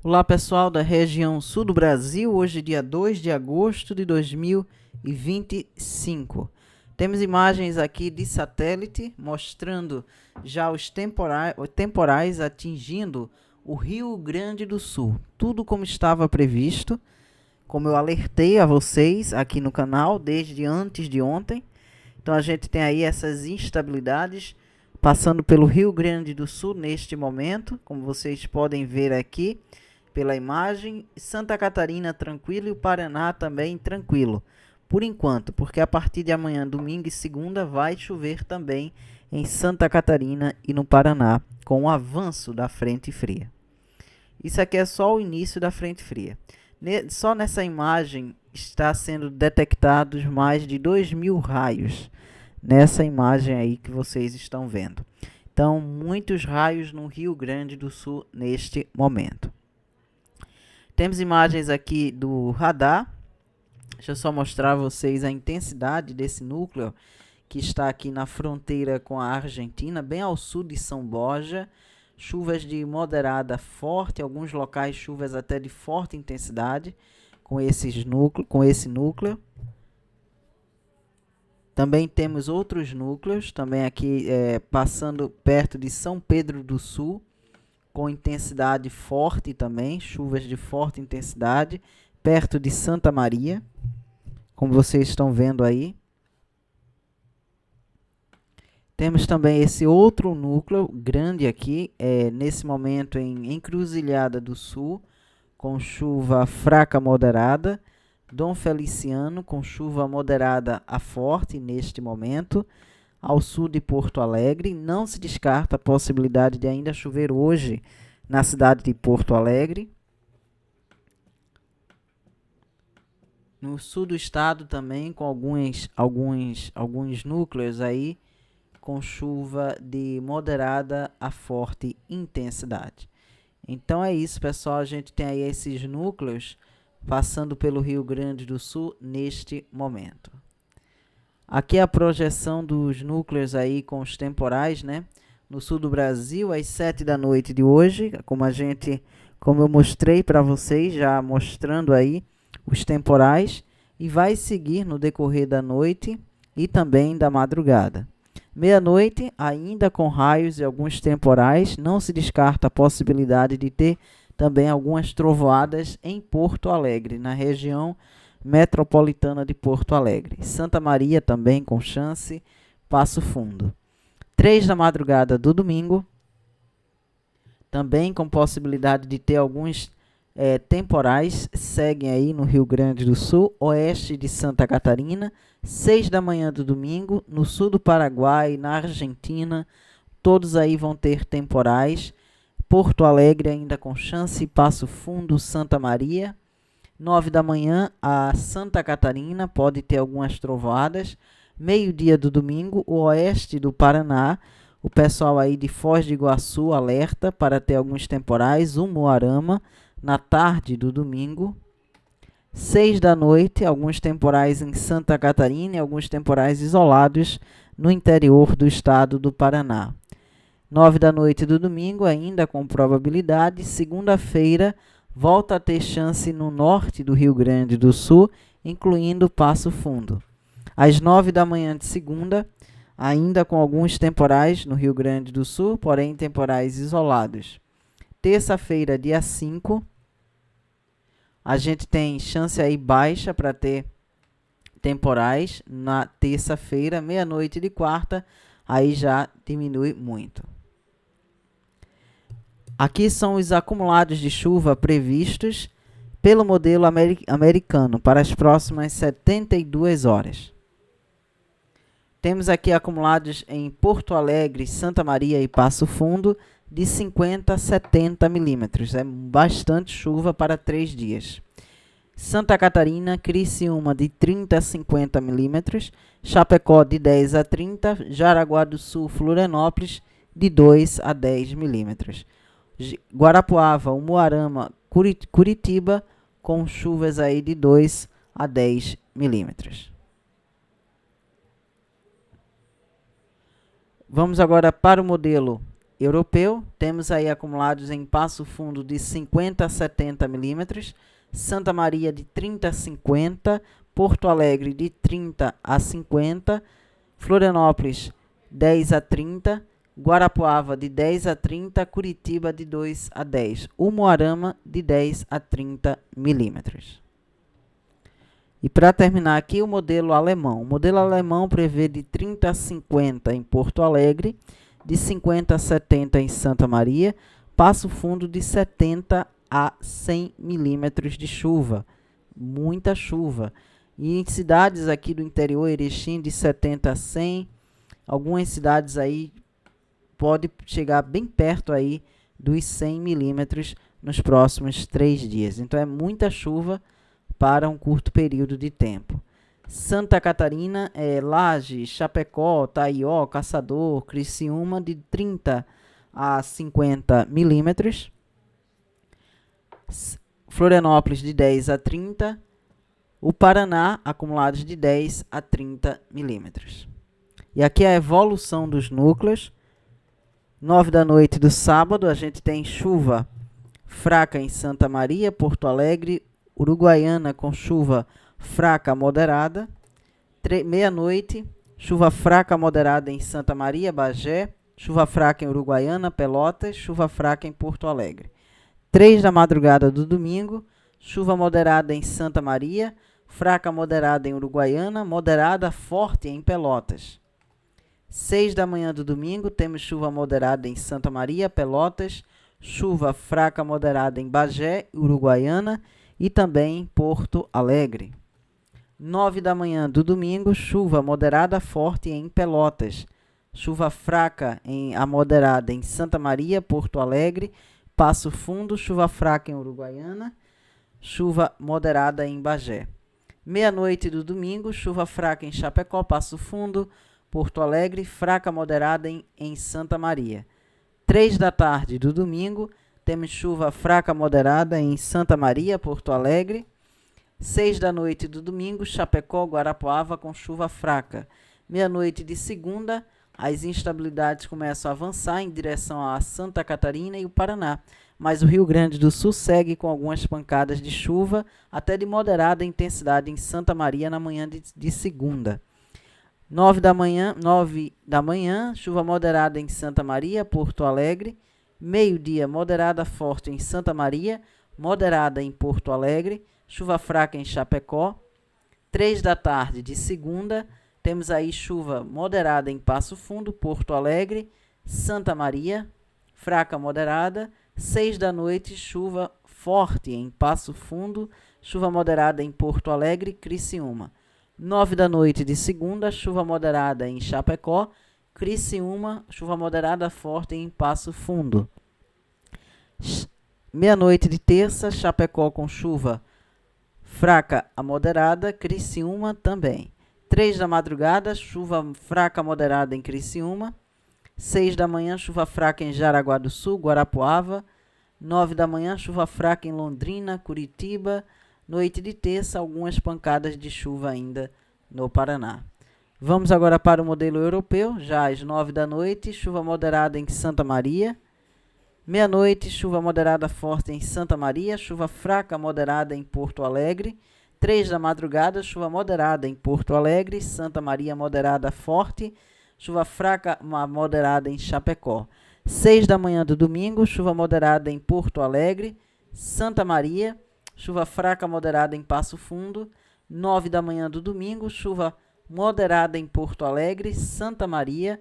Olá pessoal da região sul do Brasil, hoje dia 2 de agosto de 2025. Temos imagens aqui de satélite mostrando já os temporais atingindo o Rio Grande do Sul. Tudo como estava previsto, como eu alertei a vocês aqui no canal desde antes de ontem. Então a gente tem aí essas instabilidades passando pelo Rio Grande do Sul neste momento, como vocês podem ver aqui pela imagem. Santa Catarina tranquilo e o Paraná também tranquilo, por enquanto, porque a partir de amanhã, domingo e segunda, vai chover também em Santa Catarina e no Paraná, com o avanço da frente fria. Isso aqui é só o início da frente fria. Só nessa imagem está sendo detectados mais de 2.000 raios, nessa imagem aí que vocês estão vendo. Então, muitos raios no Rio Grande do Sul neste momento. Temos imagens aqui do radar. Deixa eu só mostrar a vocês a intensidade desse núcleo que está aqui na fronteira com a Argentina, bem ao sul de São Borja. Chuvas de moderada a forte, alguns locais chuvas até de forte intensidade com esse núcleo. Também temos outros núcleos, também aqui passando perto de São Pedro do Sul, com intensidade forte também, chuvas de forte intensidade, perto de Santa Maria, como vocês estão vendo aí. Temos também esse outro núcleo grande aqui, nesse momento em Encruzilhada do Sul, com chuva fraca a moderada. Dom Feliciano, com chuva moderada a forte neste momento, ao sul de Porto Alegre. Não se descarta a possibilidade de ainda chover hoje na cidade de Porto Alegre. No sul do estado também, com alguns núcleos aí, com chuva de moderada a forte intensidade. Então é isso, pessoal. A gente tem aí esses núcleos passando pelo Rio Grande do Sul neste momento. Aqui é a projeção dos núcleos aí com os temporais, né? No sul do Brasil, às 7 da noite de hoje, como eu mostrei para vocês, já mostrando aí os temporais, e vai seguir no decorrer da noite e também da madrugada. Meia-noite, ainda com raios e alguns temporais, não se descarta a possibilidade de ter também algumas trovoadas em Porto Alegre, na região metropolitana de Porto Alegre. Santa Maria também com chance, Passo Fundo. 3 da madrugada do domingo, também com possibilidade de ter alguns temporais, seguem aí no Rio Grande do Sul, oeste de Santa Catarina. 6 da manhã do domingo, no sul do Paraguai, na Argentina, todos aí vão ter temporais. Porto Alegre ainda com chance, Passo Fundo, Santa Maria. 9 da manhã, a Santa Catarina pode ter algumas trovoadas. Meio-dia do domingo, o oeste do Paraná, o pessoal aí de Foz do Iguaçu alerta para ter alguns temporais, Umuarama, na tarde do domingo. 6 da noite, alguns temporais em Santa Catarina e alguns temporais isolados no interior do estado do Paraná. 9 da noite do domingo, ainda com probabilidade. Segunda-feira, volta a ter chance no norte do Rio Grande do Sul, incluindo Passo Fundo. Às 9 da manhã de segunda, ainda com alguns temporais no Rio Grande do Sul, porém temporais isolados. Terça-feira, dia 5, a gente tem chance aí baixa para ter temporais na terça-feira, meia-noite de quarta, aí já diminui muito. Aqui são os acumulados de chuva previstos pelo modelo americano para as próximas 72 horas. Temos aqui acumulados em Porto Alegre, Santa Maria e Passo Fundo de 50 a 70 milímetros. É bastante chuva para 3 dias. Santa Catarina, Criciúma de 30 a 50 milímetros. Chapecó de 10 a 30. Jaraguá do Sul, Florianópolis de 2 a 10 milímetros. Guarapuava, Umuarama, Curitiba, com chuvas aí de 2 a 10 milímetros. Vamos agora para o modelo europeu, temos aí acumulados em Passo Fundo de 50 a 70 milímetros, Santa Maria de 30 a 50, Porto Alegre de 30 a 50, Florianópolis 10 a 30, Guarapuava de 10 a 30, Curitiba de 2 a 10, Umuarama de 10 a 30 milímetros. E para terminar aqui, o modelo alemão. O modelo alemão prevê de 30 a 50 em Porto Alegre, de 50 a 70 em Santa Maria, Passo Fundo de 70 a 100 milímetros de chuva. Muita chuva. E em cidades aqui do interior, Erechim de 70 a 100, algumas cidades aí pode chegar bem perto aí dos 100 milímetros nos próximos 3 dias. Então é muita chuva para um curto período de tempo. Santa Catarina, Lages, Chapecó, Taió, Caçador, Criciúma de 30 a 50 milímetros. Florianópolis de 10 a 30. O Paraná, acumulados de 10 a 30 milímetros. E aqui a evolução dos núcleos. 9 da noite do sábado, a gente tem chuva fraca em Santa Maria, Porto Alegre, Uruguaiana com chuva fraca moderada. Meia-noite, chuva fraca moderada em Santa Maria, Bagé, chuva fraca em Uruguaiana, Pelotas, chuva fraca em Porto Alegre. 3 da madrugada do domingo, chuva moderada em Santa Maria, fraca moderada em Uruguaiana, moderada forte em Pelotas. 6 da manhã do domingo, temos chuva moderada em Santa Maria, Pelotas, chuva fraca moderada em Bagé, Uruguaiana e também em Porto Alegre. 9 da manhã do domingo, chuva moderada forte em Pelotas, chuva fraca a moderada em Santa Maria, Porto Alegre, Passo Fundo, chuva fraca em Uruguaiana, chuva moderada em Bagé. Meia-noite do domingo, chuva fraca em Chapecó, Passo Fundo, Porto Alegre, fraca moderada em Santa Maria. 3 da tarde do domingo, temos chuva fraca moderada em Santa Maria, Porto Alegre. 6 da noite do domingo, Chapecó, Guarapuava com chuva fraca. Meia-noite de segunda, as instabilidades começam a avançar em direção a Santa Catarina e o Paraná, mas o Rio Grande do Sul segue com algumas pancadas de chuva, até de moderada intensidade em Santa Maria na manhã de segunda. 9 da manhã, chuva moderada em Santa Maria, Porto Alegre. Meio-dia, moderada forte em Santa Maria, moderada em Porto Alegre, chuva fraca em Chapecó. 3 da tarde de segunda, temos aí chuva moderada em Passo Fundo, Porto Alegre, Santa Maria, fraca moderada. 6 da noite, chuva forte em Passo Fundo, chuva moderada em Porto Alegre, Criciúma. 9 da noite de segunda, chuva moderada em Chapecó, Criciúma, chuva moderada forte em Passo Fundo. Meia-noite de terça, Chapecó com chuva fraca a moderada, Criciúma também. 3 da madrugada, chuva fraca moderada em Criciúma. 6 da manhã, chuva fraca em Jaraguá do Sul, Guarapuava. 9 da manhã, chuva fraca em Londrina, Curitiba. Noite de terça, algumas pancadas de chuva ainda no Paraná. Vamos agora para o modelo europeu. Já às 9 da noite, chuva moderada em Santa Maria. Meia-noite, chuva moderada forte em Santa Maria, chuva fraca moderada em Porto Alegre. 3 da madrugada, chuva moderada em Porto Alegre, Santa Maria moderada forte, chuva fraca moderada em Chapecó. 6 da manhã do domingo, chuva moderada em Porto Alegre, Santa Maria, chuva fraca moderada em Passo Fundo. 9 da manhã do domingo, chuva moderada em Porto Alegre, Santa Maria,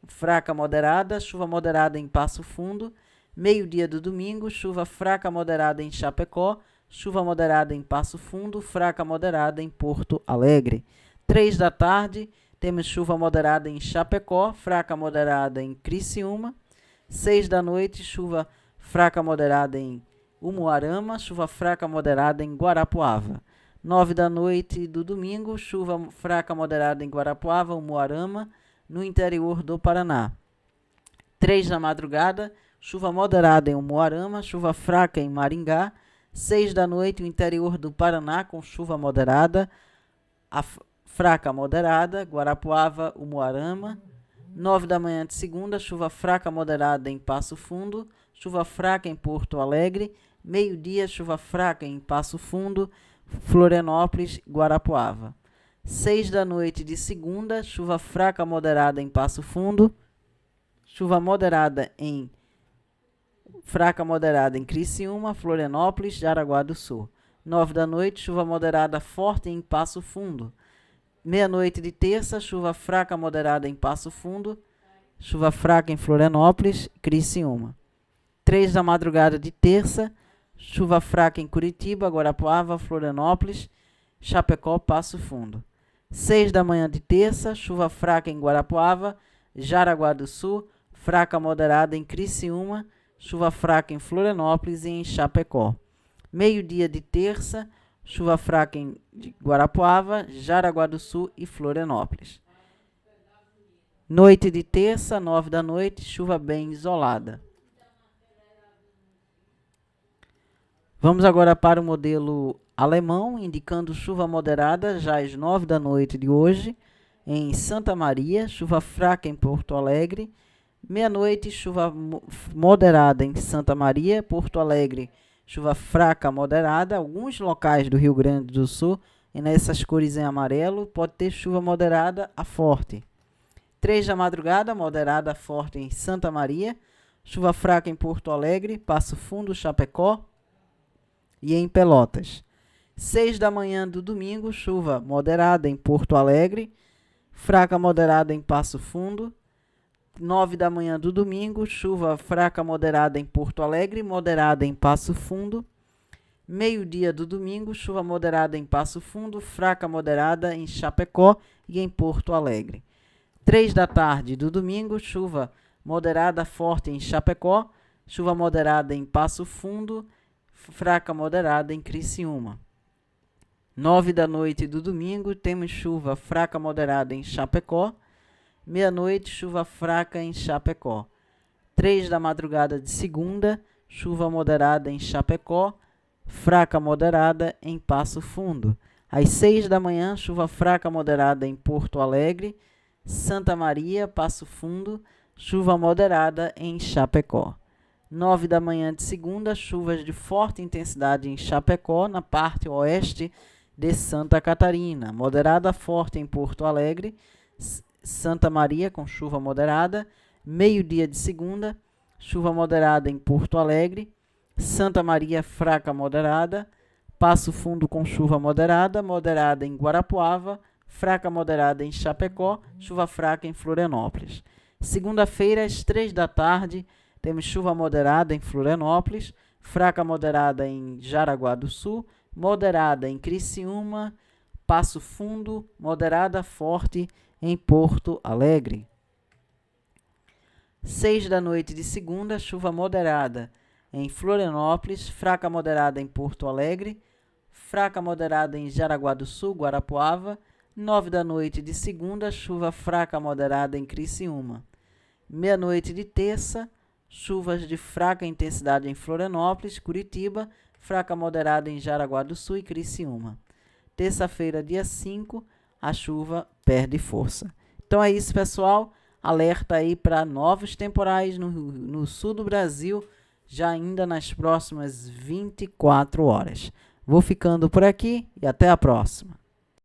fraca moderada, chuva moderada em Passo Fundo. Meio-dia do domingo, chuva fraca moderada em Chapecó, chuva moderada em Passo Fundo, fraca moderada em Porto Alegre. 3 da tarde, temos chuva moderada em Chapecó, fraca moderada em Criciúma. 6 da noite, chuva fraca moderada em Umuarama, chuva fraca moderada em Guarapuava. 9 da noite do domingo, chuva fraca moderada em Guarapuava, Umuarama, no interior do Paraná. 3 da madrugada, chuva moderada em Umuarama, chuva fraca em Maringá. 6 da noite, o interior do Paraná com chuva moderada, fraca moderada, Guarapuava, Umuarama. 9 da manhã de segunda, chuva fraca moderada em Passo Fundo, chuva fraca em Porto Alegre, meio-dia, chuva fraca em Passo Fundo, Florianópolis, Guarapuava. 6 da noite de segunda, chuva fraca moderada em Passo Fundo, chuva moderada em fraca moderada em Criciúma, Florianópolis, Jaraguá do Sul. 9 da noite, chuva moderada forte em Passo Fundo. Meia-noite de terça, chuva fraca moderada em Passo Fundo, chuva fraca em Florianópolis, Criciúma. 3 da madrugada de terça, chuva fraca em Curitiba, Guarapuava, Florianópolis, Chapecó, Passo Fundo. 6 da manhã de terça, chuva fraca em Guarapuava, Jaraguá do Sul, fraca moderada em Criciúma, chuva fraca em Florianópolis e em Chapecó. Meio-dia de terça, chuva fraca em Guarapuava, Jaraguá do Sul e Florianópolis. Noite de terça, 9 da noite, chuva bem isolada. Vamos agora para o modelo alemão, indicando chuva moderada já às 9 da noite de hoje, em Santa Maria, chuva fraca em Porto Alegre. Meia-noite, chuva moderada em Santa Maria, Porto Alegre, chuva fraca moderada. Alguns locais do Rio Grande do Sul, e nessas cores em amarelo, pode ter chuva moderada a forte. 3 da madrugada, moderada a forte em Santa Maria, chuva fraca em Porto Alegre, Passo Fundo, Chapecó e em Pelotas. 6 da manhã do domingo, chuva moderada em Porto Alegre, fraca moderada em Passo Fundo. 9 da manhã do domingo, chuva fraca moderada em Porto Alegre, moderada em Passo Fundo. Meio-dia do domingo, chuva moderada em Passo Fundo, fraca moderada em Chapecó e em Porto Alegre. 3 da tarde do domingo, chuva moderada forte em Chapecó, chuva moderada em Passo Fundo, fraca moderada em Criciúma. 9 da noite do domingo, temos chuva fraca moderada em Chapecó. Meia-noite, chuva fraca em Chapecó. 3 da madrugada de segunda, chuva moderada em Chapecó, fraca moderada em Passo Fundo. Às 6 da manhã, chuva fraca moderada em Porto Alegre, Santa Maria, Passo Fundo, chuva moderada em Chapecó. 9 da manhã de segunda, chuvas de forte intensidade em Chapecó, na parte oeste de Santa Catarina. Moderada forte em Porto Alegre, Santa Maria com chuva moderada. Meio-dia de segunda, chuva moderada em Porto Alegre, Santa Maria fraca moderada, Passo Fundo com chuva moderada, moderada em Guarapuava, fraca moderada em Chapecó, chuva fraca em Florianópolis. Segunda-feira, às 3 da tarde, temos chuva moderada em Florianópolis, fraca moderada em Jaraguá do Sul, moderada em Criciúma, Passo Fundo, moderada forte em Porto Alegre. 6 da noite de segunda, chuva moderada em Florianópolis, fraca moderada em Porto Alegre, fraca moderada em Jaraguá do Sul, Guarapuava. 9 da noite de segunda, chuva fraca moderada em Criciúma. Meia-noite de terça, chuvas de fraca intensidade em Florianópolis, Curitiba, fraca moderada em Jaraguá do Sul e Criciúma. Terça-feira, dia 5, a chuva perde força. Então é isso, pessoal. Alerta aí para novos temporais no sul do Brasil, já ainda nas próximas 24 horas. Vou ficando por aqui e até a próxima.